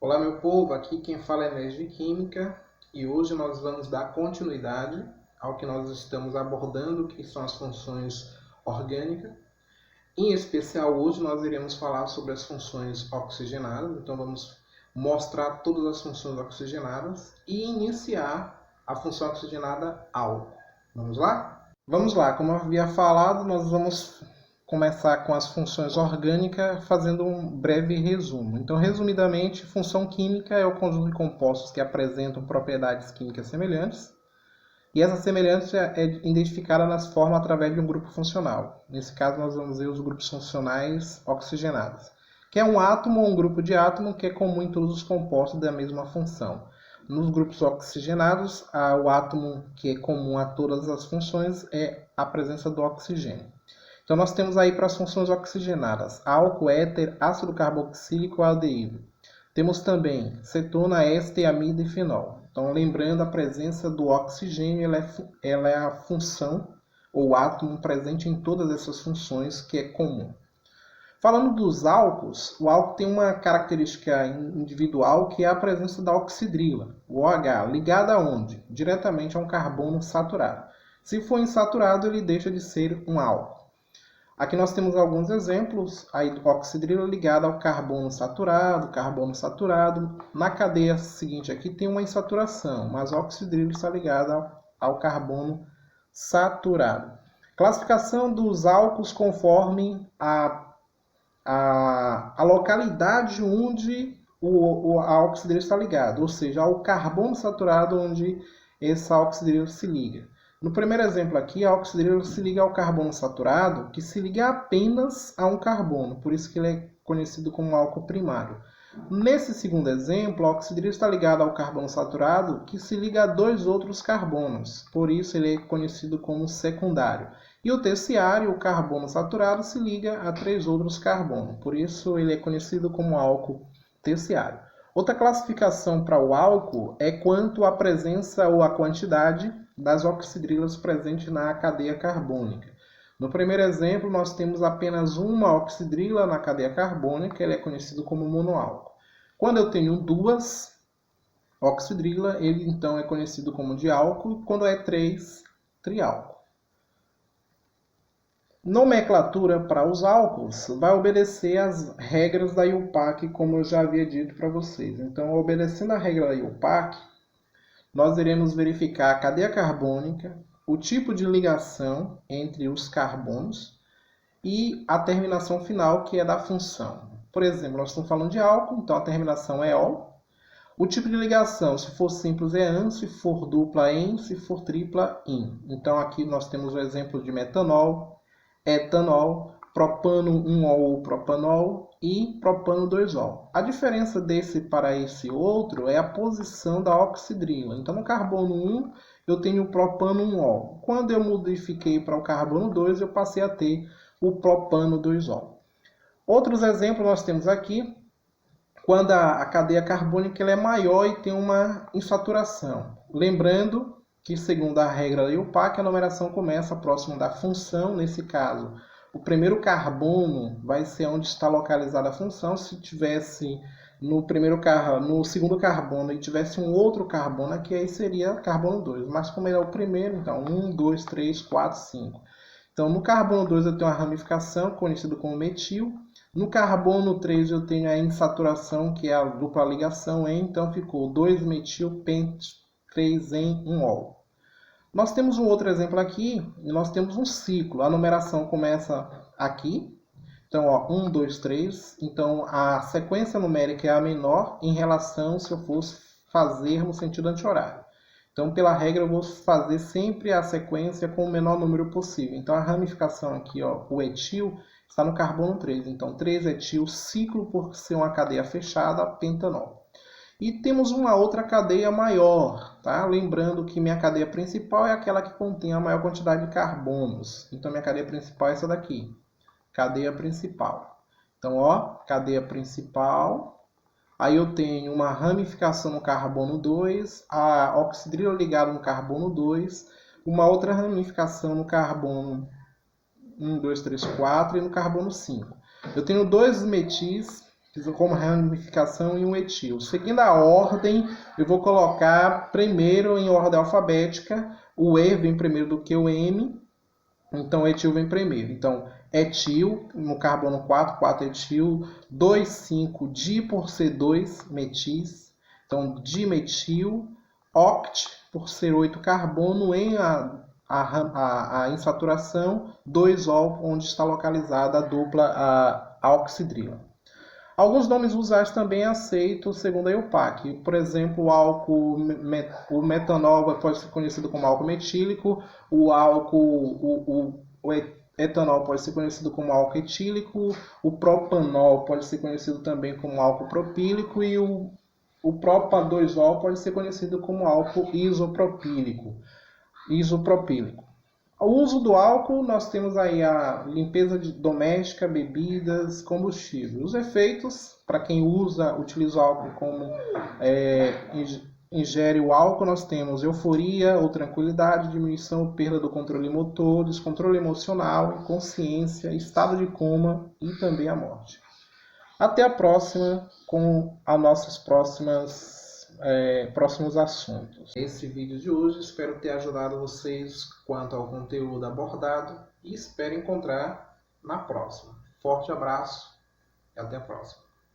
Olá, meu povo, aqui quem fala é Energia Química e hoje nós vamos dar continuidade ao que nós estamos abordando, que são as funções orgânicas. Em especial, hoje nós iremos falar sobre as funções oxigenadas, então vamos mostrar todas as funções oxigenadas e iniciar a função oxigenada álcool. Vamos lá? Vamos lá, como eu havia falado, nós vamos começar com as funções orgânicas, fazendo um breve resumo. Então, resumidamente, função química é o conjunto de compostos que apresentam propriedades químicas semelhantes, e essa semelhança é identificada nas formas através de um grupo funcional. Nesse caso, nós vamos ver os grupos funcionais oxigenados, que é um átomo ou um grupo de átomo que é comum em todos os compostos da mesma função. Nos grupos oxigenados, o átomo que é comum a todas as funções é a presença do oxigênio. Então, nós temos aí para as funções oxigenadas, álcool, éter, ácido carboxílico e aldeído. Temos também cetona, éster, amida e fenol. Então, lembrando, a presença do oxigênio ela é a função ou átomo presente em todas essas funções que é comum. Falando dos álcools, o álcool tem uma característica individual que é a presença da oxidrila, o OH, ligada aonde? Diretamente a um carbono saturado. Se for insaturado, ele deixa de ser um álcool. Aqui nós temos alguns exemplos, a oxidrila ligada ao carbono saturado. Na cadeia seguinte aqui tem uma insaturação, mas a oxidrila está ligada ao carbono saturado. Classificação dos álcools conforme a localidade onde a oxidrila está ligada, ou seja, ao carbono saturado onde essa oxidrila se liga. No primeiro exemplo aqui, a oxidrila se liga ao carbono saturado, que se liga apenas a um carbono, por isso que ele é conhecido como álcool primário. Nesse segundo exemplo, a oxidrila está ligada ao carbono saturado, que se liga a dois outros carbonos, por isso ele é conhecido como secundário. E o terciário, o carbono saturado, se liga a três outros carbonos, por isso ele é conhecido como álcool terciário. Outra classificação para o álcool é quanto à presença ou à quantidade das oxidrilas presentes na cadeia carbônica. No primeiro exemplo, nós temos apenas uma oxidrila na cadeia carbônica, ele é conhecido como monoálcool. Quando eu tenho duas oxidrilas, ele então é conhecido como diálcool, e quando é três, triálcool. Nomenclatura para os álcools vai obedecer às regras da IUPAC, como eu já havia dito para vocês. Então, obedecendo a regra da IUPAC, nós iremos verificar a cadeia carbônica, o tipo de ligação entre os carbonos e a terminação final, que é da função. Por exemplo, nós estamos falando de álcool, então a terminação é -ol. O tipo de ligação, se for simples, é -an, se for dupla, -en, se for tripla, -in. Então aqui nós temos o exemplo de metanol, etanol, propano 1-ol ou propanol e propano 2-ol. A diferença desse para esse outro é a posição da oxidrila. Então, no carbono 1, eu tenho o propano 1-ol. Quando eu modifiquei para o carbono 2, eu passei a ter o propano 2-ol. Outros exemplos nós temos aqui, quando a cadeia carbônica ela é maior e tem uma insaturação. Lembrando que, segundo a regra da IUPAC, a numeração começa próximo da função. Nesse caso, o primeiro carbono vai ser onde está localizada a função. Se tivesse no segundo carbono e tivesse um outro carbono aqui, aí seria carbono 2. Mas como ele é o primeiro, então 1, 2, 3, 4, 5. Então, no carbono 2 eu tenho a ramificação, conhecido como metil. No carbono 3 eu tenho a insaturação, que é a dupla ligação, então ficou 2-metil, pent, 3-en, 1-ol. Nós temos um outro exemplo aqui, e nós temos um ciclo. A numeração começa aqui. Então, 1, 2, 3. Então, a sequência numérica é a menor em relação se eu fosse fazer no sentido anti-horário. Então, pela regra, eu vou fazer sempre a sequência com o menor número possível. Então, a ramificação aqui, o etil, está no carbono 3. Então, 3-etil, ciclo por ser uma cadeia fechada, pentanol. E temos uma outra cadeia maior, tá? Lembrando que minha cadeia principal é aquela que contém a maior quantidade de carbonos. Então, minha cadeia principal é essa daqui, cadeia principal. Então, cadeia principal. Aí eu tenho uma ramificação no carbono 2, a oxidrila ligada no carbono 2, uma outra ramificação no carbono 1, 2, 3, 4 e no carbono 5. Eu tenho dois metis como ramificação em um etil. Seguindo a ordem, eu vou colocar primeiro em ordem alfabética. O E vem primeiro do que o M, então o etil vem primeiro. Então, etil, no carbono 4, 4 etil, 2, 5, di por ser 2 metis, então dimetil, oct por ser 8 carbono, em a insaturação, 2-ol, onde está localizada a dupla a oxidrila. Alguns nomes usuais também aceitos segundo a IUPAC. Por exemplo, o metanol pode ser conhecido como álcool metílico, o etanol pode ser conhecido como álcool etílico, o propanol pode ser conhecido também como álcool propílico e o propa-2-ol pode ser conhecido como álcool isopropílico. O uso do álcool, nós temos aí a limpeza doméstica, bebidas, combustível. Os efeitos, para quem utiliza o álcool como ingere o álcool, nós temos euforia ou tranquilidade, diminuição ou perda do controle motor, descontrole emocional, inconsciência, estado de coma e também a morte. Até a próxima com as nossas próximos assuntos. Esse vídeo de hoje espero ter ajudado vocês quanto ao conteúdo abordado e espero encontrar na próxima. Forte abraço e até a próxima.